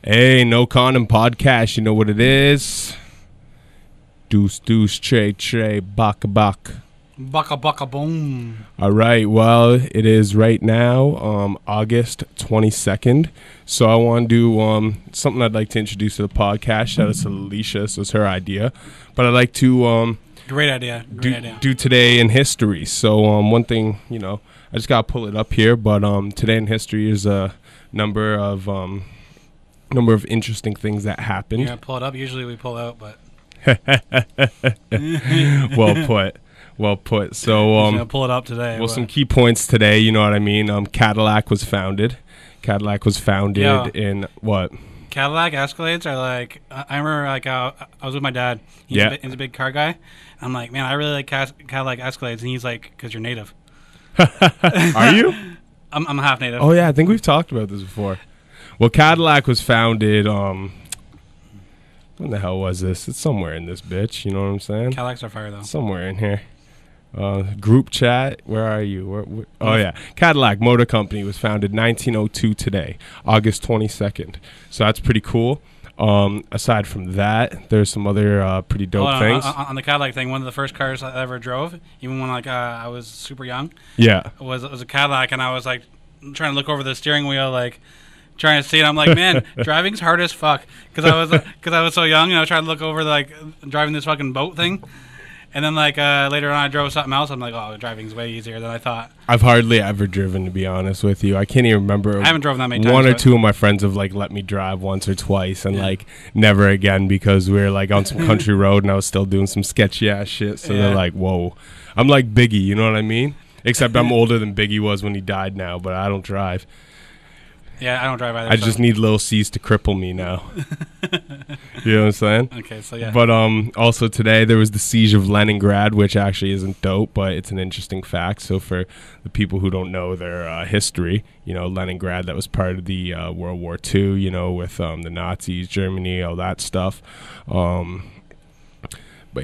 Hey, no condom podcast. You know what it is? Deuce, deuce, tray, tray, baka, baka. Baka, baka, boom. All right. Well, it is right now, August 22nd. So I want to do something I'd like to introduce to the podcast. Shout out to Alicia. So it's her idea. But I'd like to Great idea. do today in history. So one thing, I just got to pull it up here. But today in history is a number of interesting things that happened. Yeah, pull it up. Usually we pull out, but well put. So gonna pull it up today. Well, some key points today. You know what I mean. Cadillac was founded. Yeah. In what? Cadillac Escalades are like. I remember like I was with my dad. He's a big car guy. I'm like, man, I really like Cadillac Escalades, and he's like, because you're native. Are you? I'm half native. Oh yeah, I think we've talked about this before. Well, Cadillac was founded. When the hell was this? It's somewhere in this bitch. You know what I'm saying? Cadillacs are fire though. Somewhere in here. Group chat. Where are you? Oh yeah, Cadillac Motor Company was founded 1902 today, August 22nd. So that's pretty cool. Aside from that, there's some other pretty dope things. On the Cadillac thing, one of the first cars I ever drove, even when I was super young, was a Cadillac, and I was like trying to look over the steering wheel, like trying to see it. I'm like, man, driving's hard as fuck, because I was so young, and I was trying to look over driving this fucking boat thing. And then later on I drove something else. I'm like, oh, driving's way easier than I thought. I've hardly ever driven, to be honest with you. I can't even remember. I haven't driven that many times. One or two of my friends have let me drive once or twice, and never again, because we were on some country road and I was still doing some sketchy ass shit. So they're like, whoa. I'm like Biggie, you know what I mean? Except I'm older than Biggie was when he died now, but I don't drive. Yeah, I don't drive either. I just need little C's to cripple me now. You know what I'm saying? Okay, so yeah. But also today there was the siege of Leningrad, which actually isn't dope, but it's an interesting fact. So for the people who don't know their history, Leningrad, that was part of the World War II, with the Nazis, Germany, all that stuff. But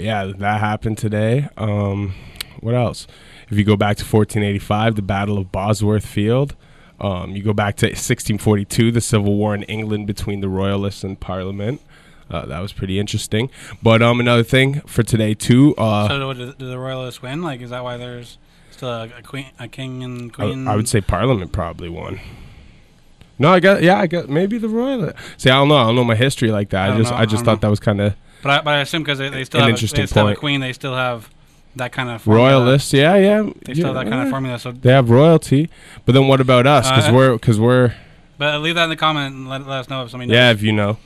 yeah, that happened today. What else? If you go back to 1485, the Battle of Bosworth Field. You go back to 1642, the Civil War in England between the Royalists and Parliament. That was pretty interesting. But another thing for today too. So did the Royalists win? Is that why there's still a king and queen? I would say Parliament probably won. No, I got maybe the Royalists. See, I don't know my history like that. I just thought that was kind of. But I assume because they still have a queen, they still have that kind of formula. Royalists, yeah. They still have that kind of formula. So they have royalty. But then what about us? Because we're. But leave that in the comment and let us know if somebody knows. Yeah, if you know.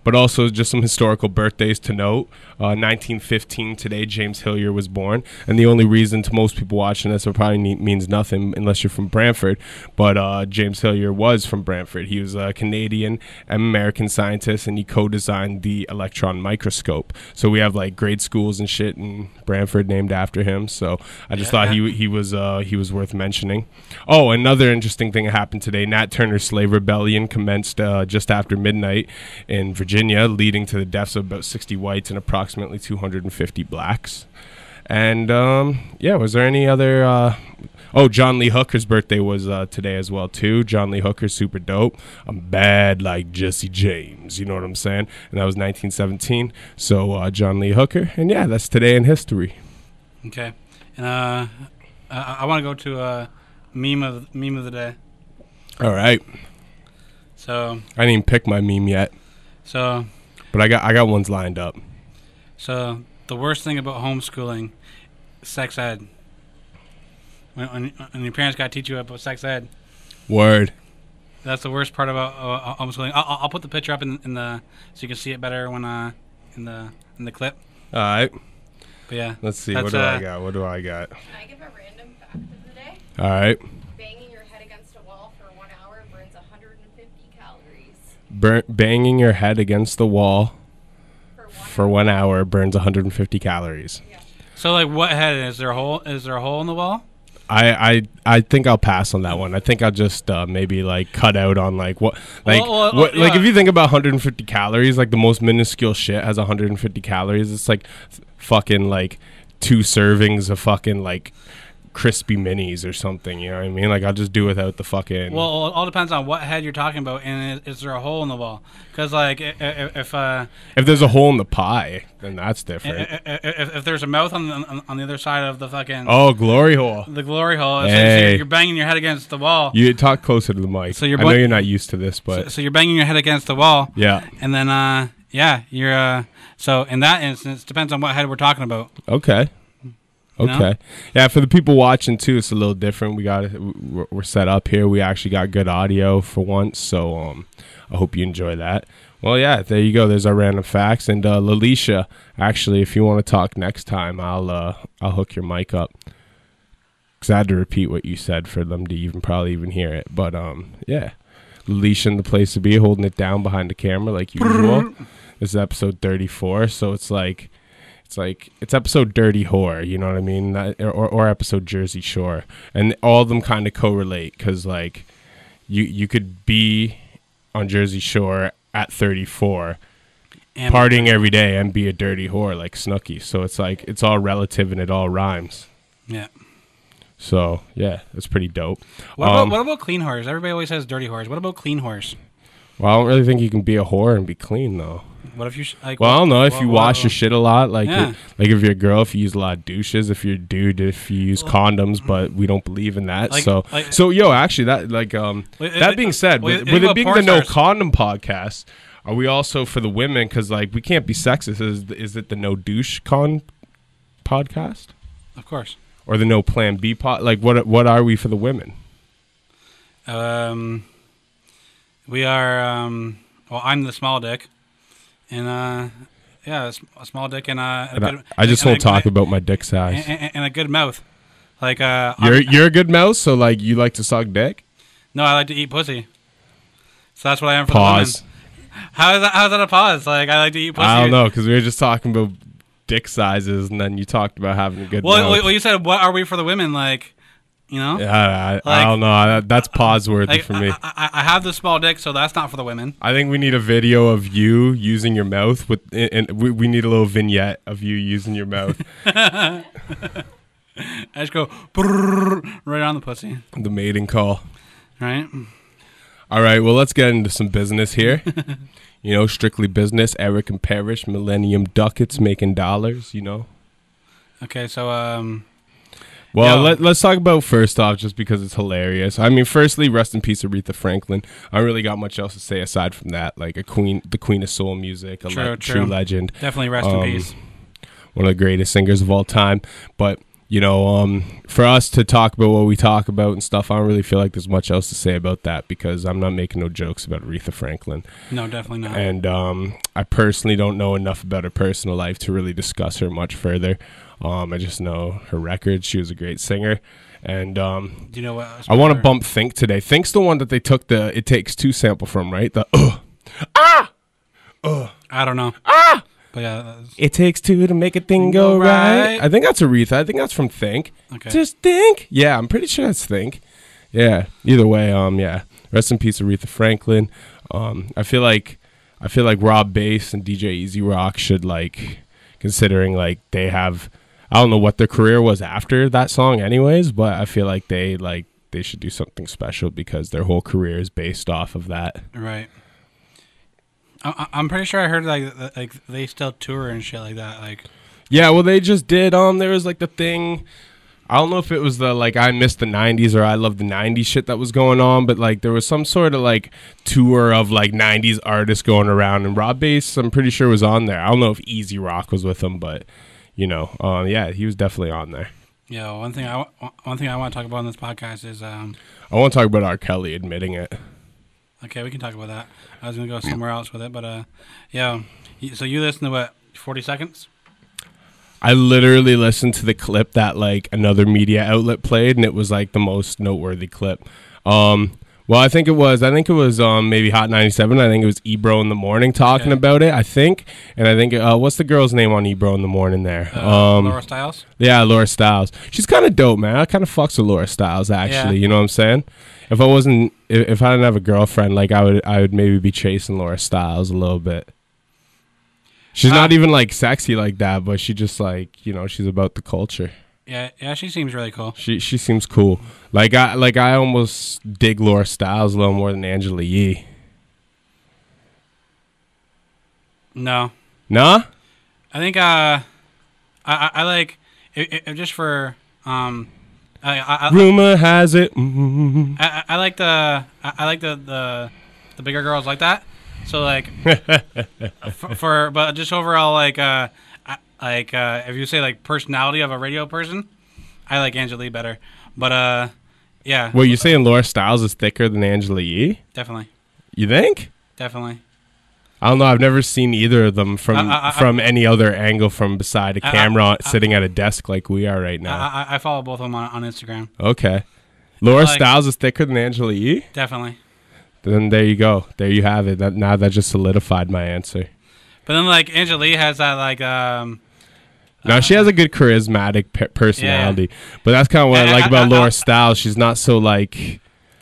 But also just some historical birthdays to note. 1915 today, James Hillier was born. And the only reason to most people watching this, it probably means nothing unless you're from Brantford. But James Hillier was from Brantford. He was a Canadian and American scientist, and he co-designed the electron microscope. So we have grade schools and shit in Brantford named after him. So I just thought he was worth mentioning. Oh, another interesting thing that happened today. Nat Turner's slave rebellion commenced just after midnight in Virginia, leading to the deaths of about 60 whites and approximately 250 blacks. And was there any other John Lee Hooker's birthday was today as well too. John Lee Hooker's super dope. I'm bad like Jesse James, you know what I'm saying? And that was 1917. So John Lee Hooker, and that's today in history. Okay. And I want to go to meme of the day. All right. So I didn't even pick my meme yet. So, but I got ones lined up. So the worst thing about homeschooling, sex ed. When your parents got to teach you about sex ed. Word. That's the worst part about homeschooling. I'll put the picture up in the so you can see it better when in the clip. All right. But yeah. Let's see. What do I got? What do I got? Can I give a random fact of the day? All right. Banging your head against a wall for 1 hour burns 150 calories. Banging your head against the wall for 1 hour burns 150 calories. Yeah. So what head is there a hole? Is there a hole in the wall? I think I'll pass on that one. I think I'll just maybe cut out on what if you think about 150 calories, the most minuscule shit has 150 calories. It's fucking 2 servings of fucking crispy minis or something. You know what I mean? Like I'll just do without the fucking. Well, it all depends on what head you're talking about, and is there a hole in the wall? Because like if there's a hole in the pie, then that's different. If there's a mouth on the other side of the fucking glory hole, the glory hole, hey. So you're banging your head against the wall. You talk closer to the mic. So I know you're not used to this, but so you're banging your head against the wall. Yeah, and then you're so in that instance, depends on what head we're talking about. Okay. Okay. Yeah, for the people watching too, it's a little different. We're set up here. We actually got good audio for once, so I hope you enjoy that. Well, yeah, there you go. There's our random facts. And Lalisha, actually, if you want to talk next time, I'll hook your mic up. Because I had to repeat what you said for them to probably even hear it. But yeah, Lalisha in the place to be, holding it down behind the camera like usual. This is episode 34, so it's episode Dirty Whore, you know what I mean? Or episode Jersey Shore. And all of them kind of correlate because, like, you could be on Jersey Shore at 34, and partying every day, and be a dirty whore like Snooki. So it's like, it's all relative and it all rhymes. Yeah. So, yeah, that's pretty dope. What about clean whores? Everybody always says dirty whores. What about clean whores? Well, I don't really think you can be a whore and be clean, though. What if you I don't know, if you wash your shit a lot, like like if you're a girl, if you use a lot of douches, if you're a dude, if you use condoms, but we don't believe in that. So yo, actually, that that being said, with it being the No Condom podcast, are we also for the women? Because like we can't be sexist. Is it the No Douche podcast? Of course. Or the No Plan B pod? Like what are we for the women? We are. Well, I'm the small dick. And a small dick and I just won't talk about my dick size and a good mouth. Like you're a good mouth, so like you like to suck dick. No, I like to eat pussy. So that's what I am for pause. The women. How's that a pause? Like I like to eat pussy. I don't know, because we were just talking about dick sizes, and then you talked about having a good mouth. Well, you said what are we for the women? Like. You know? Yeah, I don't know. That's pause worthy for me. I have the small dick, so that's not for the women. I think we need a video of you using your mouth and we need a little vignette of you using your mouth. I just go right on the pussy. The mating call. Right. All right. Well, let's get into some business here. You know, strictly business. Eric and Parrish, Millennium Ducats making dollars. You know. Okay, so Well, let's talk about first off, just because it's hilarious. I mean, firstly, rest in peace, Aretha Franklin. I don't really got much else to say aside from that. Like the queen of soul music, true legend. Definitely rest in peace. One of the greatest singers of all time. But you know, for us to talk about what we talk about and stuff, I don't really feel like there's much else to say about that because I'm not making no jokes about Aretha Franklin. No, definitely not. And I personally don't know enough about her personal life to really discuss her much further. I just know her records. She was a great singer. And do you know what? I want to bump Think today. Think's the one that they took the It Takes Two sample from, right? The I don't know. But yeah, it takes two to make a thing go right. I think that's Aretha. I think that's from Think. Okay. Just Think. Yeah, I'm pretty sure that's Think. Yeah. Either way, yeah. Rest in peace, Aretha Franklin. I feel like Rob Bass and DJ Easy Rock should considering they have. I don't know what their career was after that song anyways, but I feel like they should do something special because their whole career is based off of that. Right. I'm pretty sure I heard they still tour and shit like that. Yeah, well they just did. There was the thing. I don't know if it was the I miss the 90s or I love the 90s shit that was going on, but there was some sort of tour of 90s artists going around, and Rob Bass I'm pretty sure was on there. I don't know if Easy Rock was with him, but yeah, he was definitely on there. Yeah, one thing I want to talk about on this podcast is I want to talk about R. Kelly admitting it. Okay, we can talk about that. I was gonna go somewhere else with it, but yeah. So you listen to what 40 seconds? I literally listened to the clip that another media outlet played, and it was the most noteworthy clip. Well, I think it was maybe Hot 97. I think it was Ebro in the Morning talking about it. I think, and I think what's the girl's name on Ebro in the Morning there? Laura Stiles. Yeah, Laura Stiles. She's kind of dope, man. I kind of fucks with Laura Stiles actually. Yeah. You know what I'm saying? If I didn't have a girlfriend, I would maybe be chasing Laura Stiles a little bit. She's not even sexy like that, but she just she's about the culture. Yeah, she seems really cool. She seems cool. I almost dig Laura Styles a little more than Angela Yee. No. Nah? I think I like it just for rumor has it. I like the bigger girls like that. So like but just overall if you say like personality of a radio person, I like Angela Yee better. But yeah. Well, you saying Laura Styles is thicker than Angela Yee? Definitely. You think? Definitely. I don't know. I've never seen either of them from any other angle from beside a camera sitting at a desk like we are right now. I follow both of them on Instagram. Okay. Laura Styles is thicker than Angela Yee? Definitely. Then there you go. There you have it. Now that just solidified my answer. But then like Angela Yee has that now she has a good charismatic personality. Yeah. But that's kind of what I like about Laura Styles. She's not so like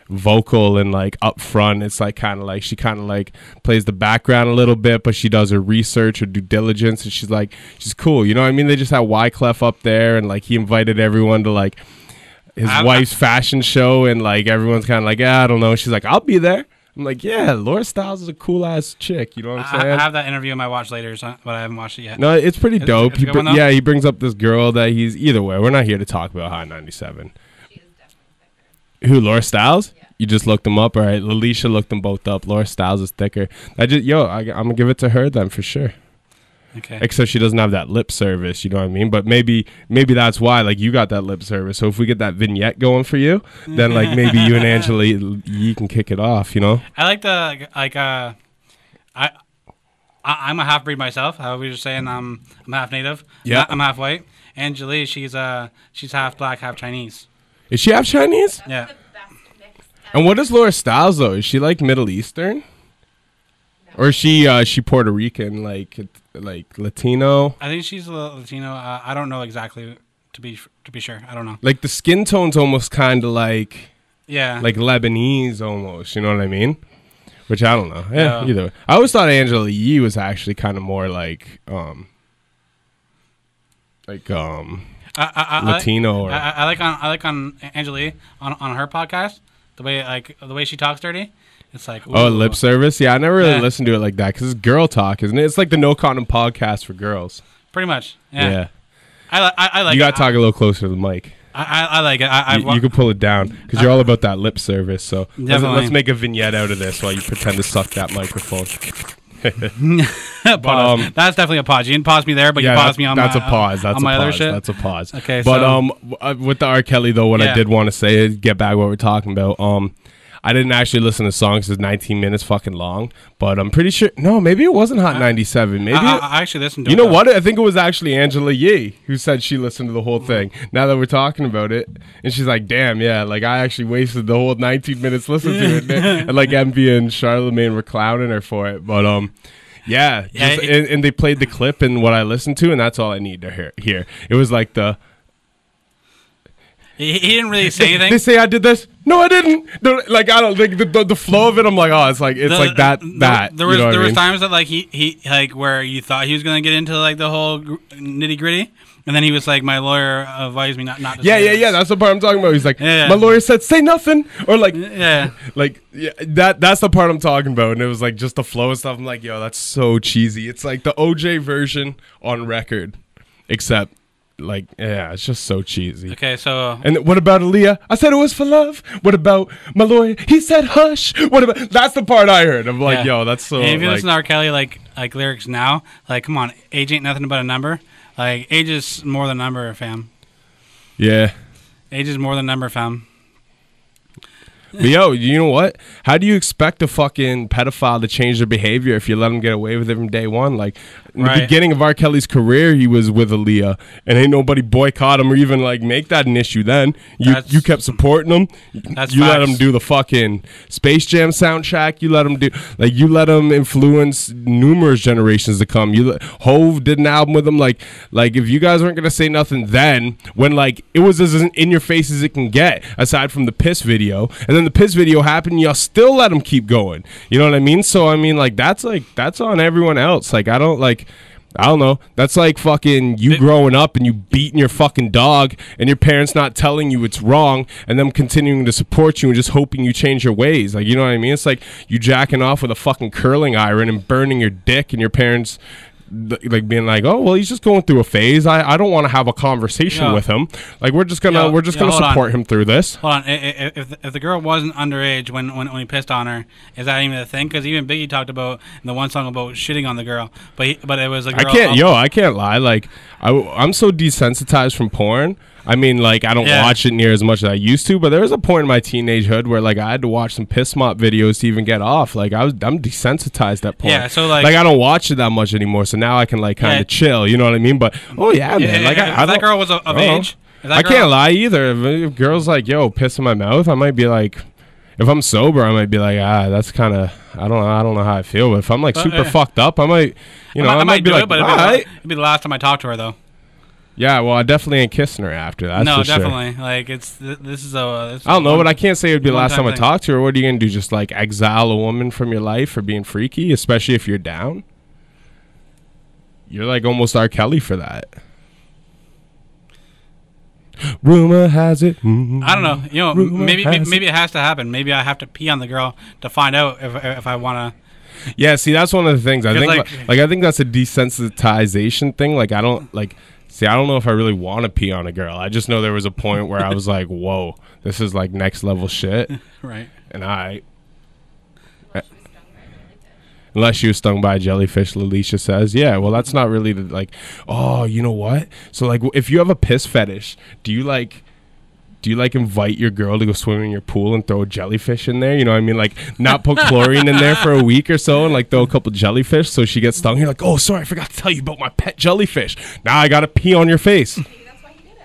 vocal and like upfront. It's like she kind of like plays the background a little bit, but she does her research, her due diligence, and she's cool. You know what I mean? They just had Wyclef up there, and like he invited everyone to like his wife's fashion show, and like everyone's kind of like, I don't know. She's like, I'll be there. I'm like, yeah, Laura Styles is a cool ass chick. You know what I'm saying? I have that interview in my watch later, but I haven't watched it yet. No, it's pretty dope. He brings up this girl that he's either way. We're not here to talk about Hot 97. She is definitely thicker. Who, Laura Styles? Yeah. You just looked them up, all right? Alicia looked them both up. Laura Styles is thicker. I'm gonna give it to her then for sure. Okay. Except she doesn't have that lip service, you know what I mean? But maybe that's why, like, you got that lip service. So if we get that vignette going for you, then like maybe you and Angela Yee can kick it off, you know? I like I'm a half breed myself. How we were saying I'm half native. Yeah. I'm half white. Angela Yee, she's half black, half Chinese. Is she half Chinese? Yeah. The best mix And what is Laura Styles though? Is she like Middle Eastern? No. Or is she Puerto Rican, like Latino? I think she's a Latino. I don't know exactly to be sure. I don't know. Like the skin tone's almost kind of like like Lebanese almost. You know what I mean? Which I don't know. Yeah, either way. I always thought Angela Yee was actually kind of more like Latino. I like on Angela Yee on her podcast the way she talks dirty. It's like, ooh. Oh, lip service? Yeah, I never really listened to it like that because it's girl talk, isn't it? It's like the No Condom podcast for girls. Pretty much, yeah. I like you got to talk a little closer to the mic. I like it. You can pull it down because you're all about that lip service. So let's make a vignette out of this while you pretend to suck that microphone. That's definitely a pause. You didn't pause me there, but you paused me on that's a pause. That's on my other other shit. That's a pause. Okay, but with the R. Kelly though, what I did want to say, get back what we're talking about. I didn't actually listen to the song because it's 19 minutes fucking long, but I'm pretty sure. No, maybe it wasn't Hot 97. Maybe I actually listened to it. You know what? I think it was actually Angela Yee who said she listened to the whole thing. Now that we're talking about it, and she's like, "Damn, yeah, like I actually wasted the whole 19 minutes listening to it," and like Envy and Charlemagne were clowning her for it. But and they played the clip and what I listened to, and that's all I need to hear. It was like the. He didn't really say anything. They say I did this. No, I didn't. Like I don't like the flow of it. I'm like, oh, it's like that. There was times that like he like where you thought he was gonna get into like the whole nitty gritty, and then he was like, my lawyer advised me not to. Yeah. That's the part I'm talking about. He's like, my lawyer said say nothing, or like, that's the part I'm talking about. And it was like just the flow and stuff. I'm like, yo, that's so cheesy. It's like the OJ version on record, except. Like, yeah, it's just so cheesy. Okay, so... And what about Aaliyah? I said it was for love. What about my lawyer? He said hush. What about... That's the part I heard. I'm like, yo, that's so... And if you listen to R. Kelly, like lyrics now, like, come on, age ain't nothing but a number. Like, age is more than a number, fam. Yeah. Age is more than a number, fam. But yo, you know what? How do you expect a fucking pedophile to change their behavior if you let them get away with it from day one? Like, in the beginning of R. Kelly's career, he was with Aaliyah, and ain't nobody boycott him or even like make that an issue then. You kept supporting him. You let him do the fucking Space Jam soundtrack. You let him influence numerous generations to come. Hove did an album with him. Like if you guys weren't gonna say nothing then, when like it was as in your face as it can get, aside from the Piss video, and then the Piss video happened, y'all still let him keep going. You know what I mean? So I mean, like that's on everyone else. Like I don't like. I don't know. That's like fucking you growing up and you beating your fucking dog and your parents not telling you it's wrong and them continuing to support you and just hoping you change your ways. Like, you know what I mean? It's like you jacking off with a fucking curling iron and burning your dick and your parents like being like, oh well, he's just going through a phase. I don't want to have a conversation with him. Like we're just gonna support him through this. Hold on. If the girl wasn't underage when he pissed on her, is that even a thing? Because even Biggie talked about in the one song about shitting on the girl, but it was a girl. I can't lie. Like I'm so desensitized from porn. I mean, like, I don't watch it near as much as I used to, but there was a point in my teenagehood where, like, I had to watch some piss mop videos to even get off. Like, I'm desensitized at porn. Yeah, so, like I don't watch it that much anymore, so now I can, like, kind of chill, you know what I mean? But, man. Like, if that girl was of age. I can't lie either. If girls, like, yo, piss in my mouth, I might be like, if I'm sober, I might be like, that's kind of, I don't know how I feel. But if I'm, like, super fucked up, I might, I might be like, but it'd be the last time I talk to her, though. Yeah, well, I definitely ain't kissing her after that. No, for definitely. Sure. Like this is a. I don't know, but I can't say it'd be the last time I talk to her. What are you gonna do? Just like exile a woman from your life for being freaky, especially if you're down? You're like almost R. Kelly for that. Rumor has it. I don't know. You know, maybe it has to happen. Maybe I have to pee on the girl to find out if I want to. Yeah, see, that's one of the things. I think I think that's a desensitization thing. Like I don't know if I really want to pee on a girl. I just know there was a point where I was like, whoa, this is like next level shit. Right. And unless she was stung by a jellyfish, Latisha says. Yeah, well, that's not really like, oh, you know what? So like if you have a piss fetish, do you invite your girl to go swim in your pool and throw a jellyfish in there? You know what I mean? Like, not put chlorine in there for a week or so and, like, throw a couple jellyfish so she gets stung. You're like, oh, sorry, I forgot to tell you about my pet jellyfish. Now I got to pee on your face. Maybe that's why he did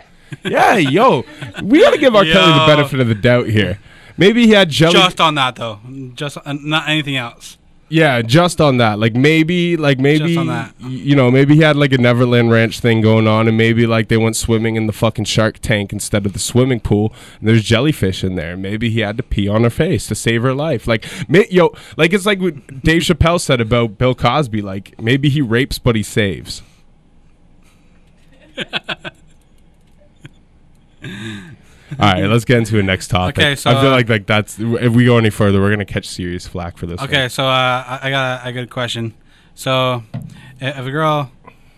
it. Yeah, yo. We got to give R. Kelly the benefit of the doubt here. Maybe he had Just on that, though. Just not anything else. Yeah, just on that. Like maybe, just on that. You know, maybe he had like a Neverland Ranch thing going on, and maybe like they went swimming in the fucking shark tank instead of the swimming pool, and there's jellyfish in there. Maybe he had to pee on her face to save her life. Like, like it's like what Dave Chappelle said about Bill Cosby. Like, maybe he rapes, but he saves. All right, let's get into the next topic. Okay, so I feel like that's if we go any further, we're gonna catch serious flack for this. Okay, one. So I got a good question. So if a girl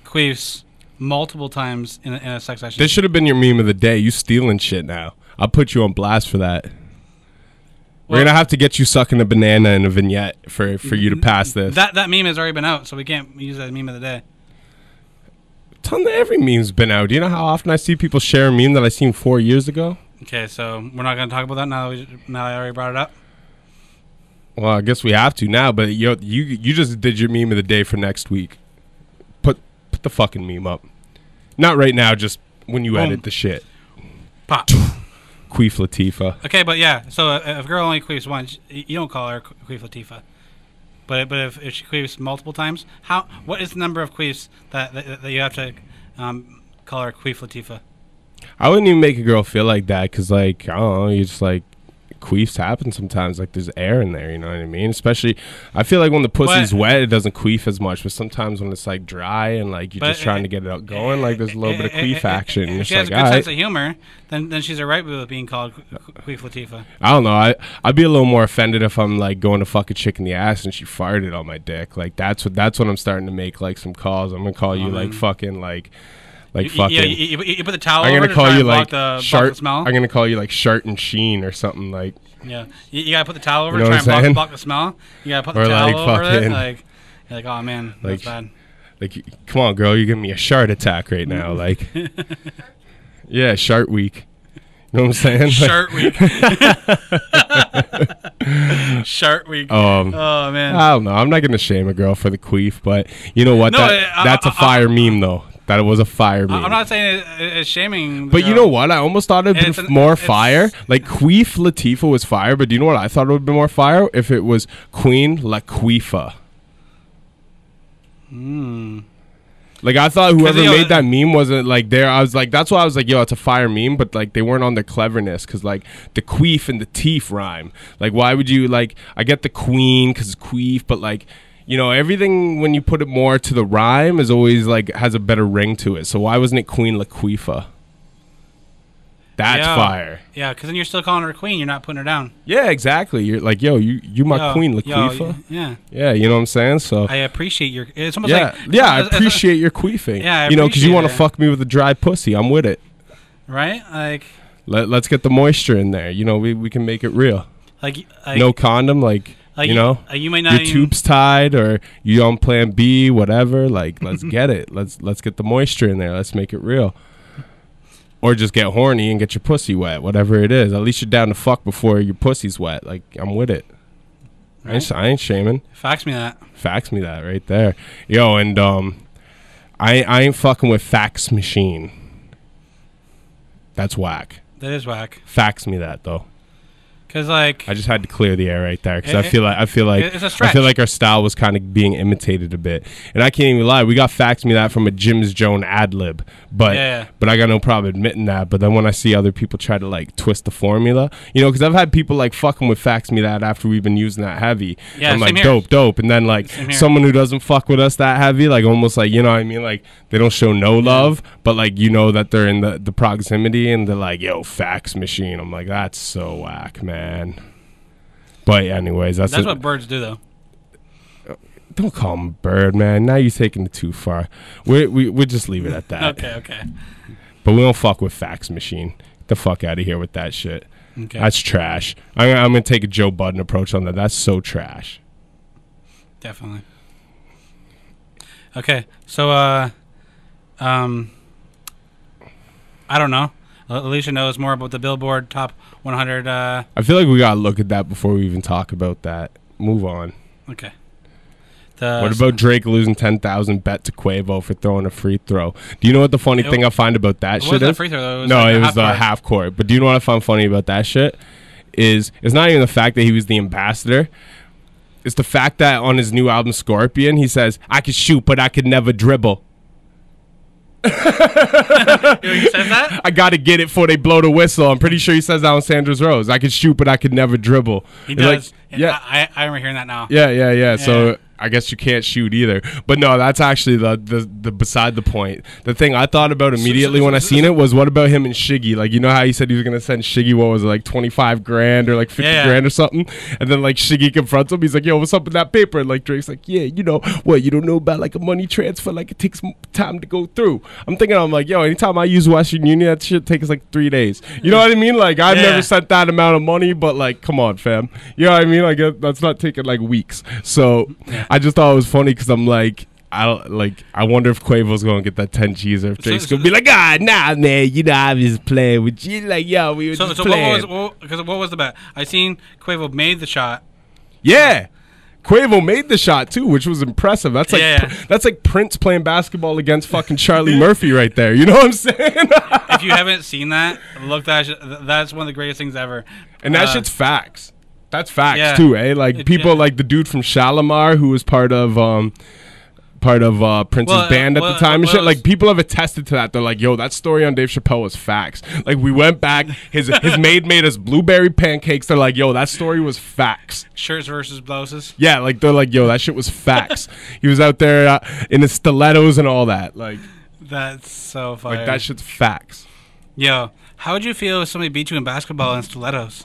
queefs multiple times in a sex session, this should have been your meme of the day. You stealing shit now. I'll put you on blast for that. We're gonna have to get you sucking a banana in a vignette for you to pass this. That meme has already been out, so we can't use that meme of the day. Every meme's been out. Do you know how often I see people share a meme that I seen 4 years ago? Okay, so we're not going to talk about that now that I already brought it up? Well, I guess we have to now, but you just did your meme of the day for next week. Put the fucking meme up. Not right now, just when you edit the shit. Pop. Queef Latifah. Okay, but yeah, so if a girl only queefs once, you don't call her Queef Latifah. But if she queefs multiple times, what is the number of queefs that you have to call her Queef Latifah? I wouldn't even make a girl feel like that because, like, I don't know, you just like queefs happen sometimes. Like there's air in there, you know what I mean? Especially, I feel like when the pussy's wet, it doesn't queef as much. But sometimes when it's like dry and like you're just trying to get it out going, like there's a little bit of queef action. If she has a good sense of humor, then she's alright with being called Queef Latifah. I don't know. I'd be a little more offended if I'm like going to fuck a chick in the ass and she farted on my dick. Like that's when I'm starting to make like some calls. I'm gonna call you like fucking like. Like fucking. Yeah, you put the towel I'm over gonna call you like block the smell. I'm gonna call you like Shart and Sheen or something like. Yeah, you gotta put the towel over to try and block the smell. You gotta put the towel over it. Like, you're like, oh man, that's bad. Like, come on, girl, you're giving me a Shart attack right now. Like, yeah, Shart week. You know what I'm saying? Shart week. Shart week. Oh man. I don't know. I'm not gonna shame a girl for the queef, but you know what? That's a fire meme though. That was a fire meme. I'm not saying it's shaming. But you know what? I almost thought it would be more fire. Like Queef Latifah was fire, but do you know what I thought it would be more fire? If it was Queen Latifah. Like I thought whoever made that meme wasn't like there. I was like, that's why I was like, yo, it's a fire meme. But like they weren't on their cleverness because like the queef and the teeth rhyme. Like why would you like? I get the queen because it's queef, but like. you know, everything when you put it more to the rhyme is always like has a better ring to it. So why wasn't it Queen Latifah? That's fire. Yeah, because then you're still calling her queen. You're not putting her down. Yeah, exactly. You're like, yo, you my queen, Latifah. Yeah. Yeah, you know what I'm saying? So I appreciate your. It's almost like I appreciate your queefing. Yeah, you know, because you want to fuck me with a dry pussy. I'm with it. Right? Like. Let's get the moisture in there. You know, we can make it real. Like no condom. Like you know, you might not your tube's tied or you on plan B, whatever. Like let's get it. Let's get the moisture in there. Let's make it real. Or just get horny and get your pussy wet, whatever it is. At least you're down to fuck before your pussy's wet. Like, I'm with it. Right? I ain't shaming. Fax me that. Fax me that right there. Yo, and I ain't fucking with fax machine. That's whack. That is whack. Fax me that, though. Because like I just had to clear the air right there because I feel like it's a stretch. I feel like our style was kind of being imitated a bit, and I can't even lie. We got faxed me that from a Jim's Joan ad lib, but I got no problem admitting that. But then when I see other people try to like twist the formula, you know, because I've had people like fucking with fax me that after we've been using that heavy. Yeah, I'm like here. dope, and then like someone who doesn't fuck with us that heavy, like almost like, you know what I mean, like they don't show no love, but like you know that they're in the proximity and they're like, yo, fax machine. I'm like, that's so whack, man. But anyways, that's what birds do, though. Don't call him a bird, man. Now you're taking it too far. We'll just leave it at that. Okay. But we don't fuck with fax machine. Get the fuck out of here with that shit. Okay. That's trash. I'm gonna take a Joe Budden approach on that. That's so trash. Definitely. Okay, so I don't know. Alicia knows more about the Billboard Top 100. I feel like we gotta look at that before we even talk about that. Move on. Okay. What about Drake losing 10,000 bet to Quavo for throwing a free throw? Do you know what the funny thing I find about that shit is? It wasn't a free throw, though. It was the half court. But do you know what I find funny about that shit? It's not even the fact that he was the ambassador. It's the fact that on his new album Scorpion, he says, "I could shoot, but I could never dribble." You said that? I gotta get it before they blow the whistle. I'm pretty sure he says that on Sandra's Rose. I could shoot, but I could never dribble. He does. Like, yeah, I remember hearing that now. Yeah. So I guess you can't shoot either. But no, that's actually the beside the point. The thing I thought about immediately when I seen it was, what about him and Shiggy? Like, you know how he said he was gonna send Shiggy, what was it, like 25 grand or like 50 grand or something? And then like Shiggy confronts him. He's like, yo, what's up with that paper? And like Drake's like, yeah, you know what? You don't know about like a money transfer? Like it takes time to go through. I'm like, yo, anytime I use Western Union, that shit takes like 3 days. You know what I mean? Like I've never sent that amount of money, but like, come on, fam. You know what I mean? Like that's not taking like weeks. So I just thought it was funny because I'm like, I wonder if Quavo's gonna get that 10 G's or if Drake's gonna be like, nah, man, you know, I'm just playing with you. Like, yo, we were just playing. What was the bet? I seen Quavo made the shot. Yeah, Quavo made the shot too, which was impressive. That's like that's like Prince playing basketball against fucking Charlie Murphy right there. You know what I'm saying? If you haven't seen that, look, that's one of the greatest things ever. And that shit's facts. That's facts too, eh? Like people like the dude from Shalimar who was part of Prince's band at the time and shit. Like people have attested to that. They're like, yo, that story on Dave Chappelle was facts. Like we went back, his maid made us blueberry pancakes. They're like, yo, that story was facts. Shirts versus blouses. Yeah, like they're like, yo, that shit was facts. He was out there in his stilettos and all that. Like that's so funny. Like that shit's facts. Yo, how would you feel if somebody beat you in basketball in stilettos?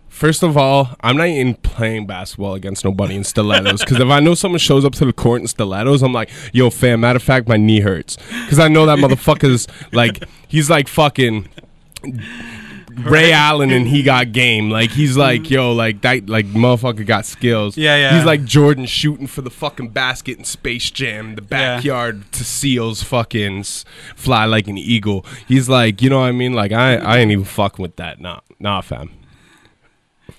First of all, I'm not even playing basketball against nobody in stilettos, because if I know someone shows up to the court in stilettos, I'm like, yo, fam, matter of fact, my knee hurts. Because I know that motherfucker's like, he's like fucking Ray Allen and he got game. Like, he's like, yo, like that, like, motherfucker got skills. Yeah. He's like Jordan shooting for the fucking basket in Space Jam, the backyard to seals fucking fly like an eagle. He's like, you know what I mean? Like, I ain't even fucking with that. Nah, fam.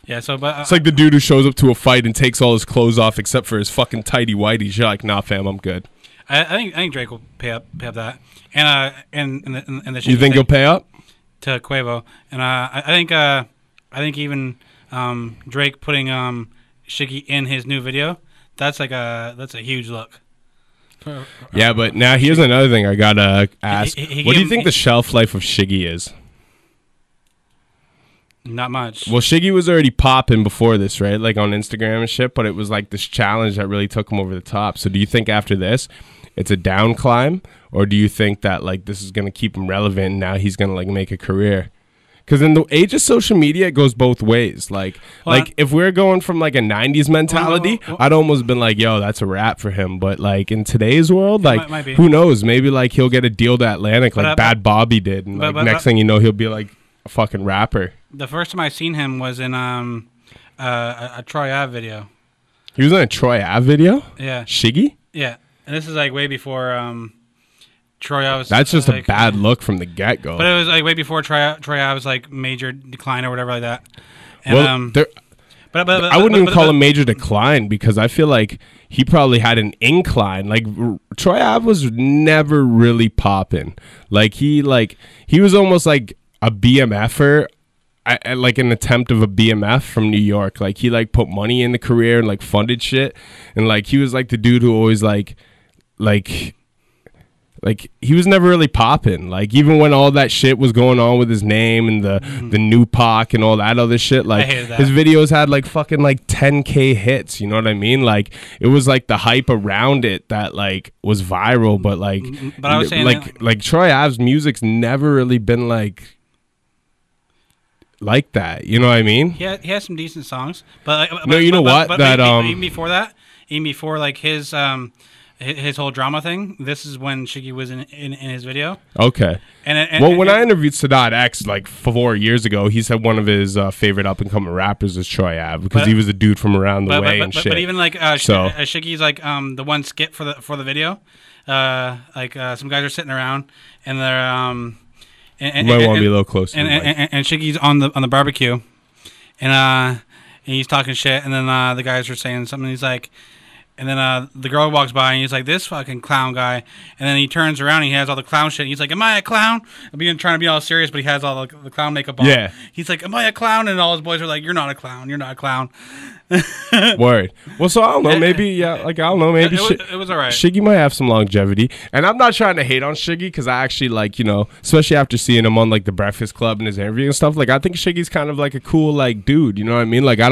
Yeah, so but it's like the dude who shows up to a fight and takes all his clothes off except for his fucking tighty whities. You're like, nah, fam, I'm good. I think Drake will pay up that, and the you think he'll pay up to Quavo, and I think even Drake putting Shiggy in his new video, that's a huge look. Yeah, but now here's another thing I gotta ask: what do you think the shelf life of Shiggy is? Not much. Well, Shiggy was already popping before this, right? Like on Instagram and shit, but it was like this challenge that really took him over the top. So do you think after this, it's a down climb? Or do you think that like this is going to keep him relevant and now he's going to like make a career? Because in the age of social media, it goes both ways. Like if we're going from like a 90s mentality, I'd almost been like, yo, that's a wrap for him. But like in today's world, like who knows? Maybe like he'll get a deal to Atlantic like Bad Bobby did. And like next thing you know, he'll be like a fucking rapper. The first time I seen him was in a Troy Ave video. He was in a Troy Ave video? Yeah. Shiggy? Yeah. And this is like way before Troy Ave was... That's just like, a bad look from the get-go. But it was like way before Troy Ave was like major decline or whatever like that. And, well, I wouldn't even call him major decline because I feel like he probably had an incline. Like Troy Ave was never really popping. Like he was almost like a BMFer. Like an attempt of a BMF from New York. Like he like put money in the career and like funded shit, and like he was like the dude who always like he was never really popping. Like even when all that shit was going on with his name and the new Pac and all that other shit, like his videos had like fucking like 10K hits. You know what I mean? Like it was like the hype around it that like was viral, but like I was saying like Troy Ave's music's never really been like that, you know what I mean? He has some decent songs, but you know what? Even before that, even before like his whole drama thing, this is when Shiggy was in his video. Okay. When I interviewed Sadat X like 4 years ago, he said one of his favorite up and coming rappers was Troy Ave because he was a dude from around the way and shit. But even like Shiggy's like the one skit for the video, some guys are sitting around and they're you might want to be a little closer. And Shiggy's on the barbecue, and he's talking shit, and then the guys are saying something. He's like, and then the girl walks by, and he's like, "This fucking clown guy," and then he turns around, and he has all the clown shit. And he's like, "Am I a clown?" I'm trying to be all serious, but he has all the clown makeup on. Yeah. He's like, "Am I a clown?" And all his boys are like, "You're not a clown. You're not a clown." Word. Well, so I don't know. Maybe like I don't know. Maybe it was alright. Shiggy might have some longevity, and I'm not trying to hate on Shiggy because I actually like especially after seeing him on like the Breakfast Club and his interview and stuff. Like I think Shiggy's kind of like a cool like dude. You know what I mean? Like I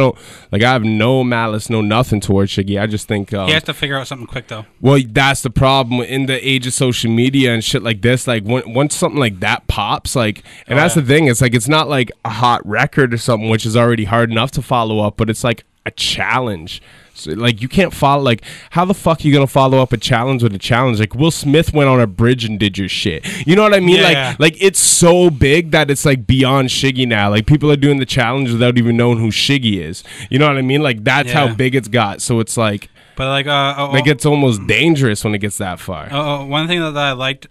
have no malice, no nothing towards Shiggy. I just think he has to figure out something quick though. Well, that's the problem in the age of social media and shit like this. Like once something like that pops, like, and that's the thing. It's like it's not like a hot record or something, which is already hard enough to follow up, but it's like a challenge. So, like you can't follow. Like how the fuck are you gonna follow up a challenge with a challenge? Like Will Smith went on a bridge and did your shit. You know what I mean? Like it's so big that it's like beyond Shiggy now. Like people are doing the challenge without even knowing who Shiggy is. You know what I mean? Like that's how big it's got. So it's like, but like it's almost dangerous when it gets that far. One thing that I liked,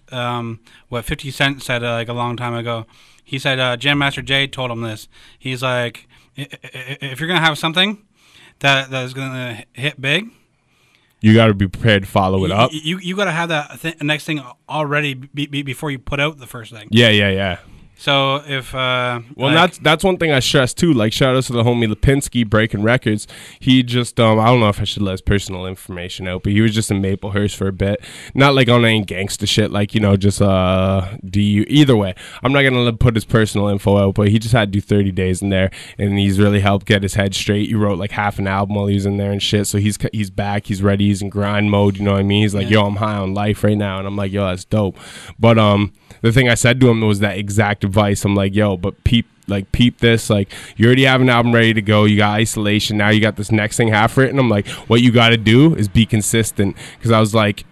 what 50 Cent said like a long time ago. He said Jam Master Jay told him this. He's like, if you're gonna have something that is gonna hit big, you got to be prepared to follow it up. You got to have that next thing already before you put out the first thing. Yeah. So if that's one thing I stress too. Like shout out to the homie Lipinski breaking records. He just I don't know if I should let his personal information out, but he was just in Maplehurst for a bit. Not like on any gangsta shit. Like just either way. I'm not gonna put his personal info out, but he just had to do 30 days in there, and he's really helped get his head straight. He wrote like half an album while he was in there and shit. So he's back. He's ready. He's in grind mode. You know what I mean? He's like, yo, I'm high on life right now, and I'm like, yo, that's dope. But the thing I said to him was that exact advice. I'm like, yo, but peep this. Like, you already have an album ready to go. You got Isolation. Now you got this next thing half written. I'm like, what you got to do is be consistent. Because I was like,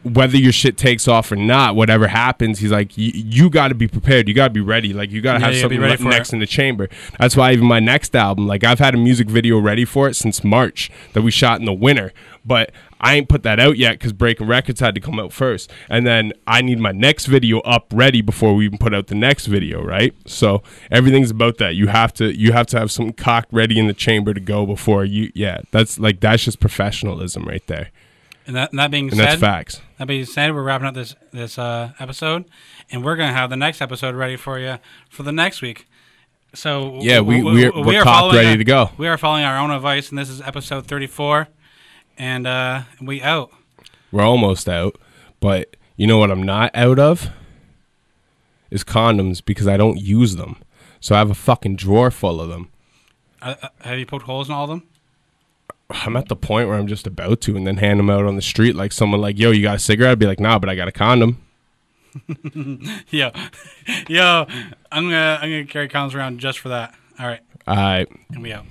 whether your shit takes off or not, whatever happens, he's like, you got to be prepared. You got to be ready. Like, you got to have something next in the chamber. That's why even my next album, like, I've had a music video ready for it since March that we shot in the winter. But I ain't put that out yet because Breaking Records had to come out first. And then I need my next video up ready before we even put out the next video, right? So everything's about that. You have to have something cocked ready in the chamber to go before you. Yeah, that's just professionalism right there. And that being said, that's facts. That being said, we're wrapping up this episode, and we're gonna have the next episode ready for you for the next week. So yeah, we're cocked, ready to go. We are following our own advice, and this is episode 34. And we out. We're almost out, but you know what I'm not out of? Is condoms, because I don't use them. So I have a fucking drawer full of them. Have you poked holes in all of them? I'm at the point where I'm just about to, and then hand them out on the street like someone like, yo, you got a cigarette? I'd be like, nah, but I got a condom. yo, I'm gonna carry condoms around just for that. All right. All right. And we out.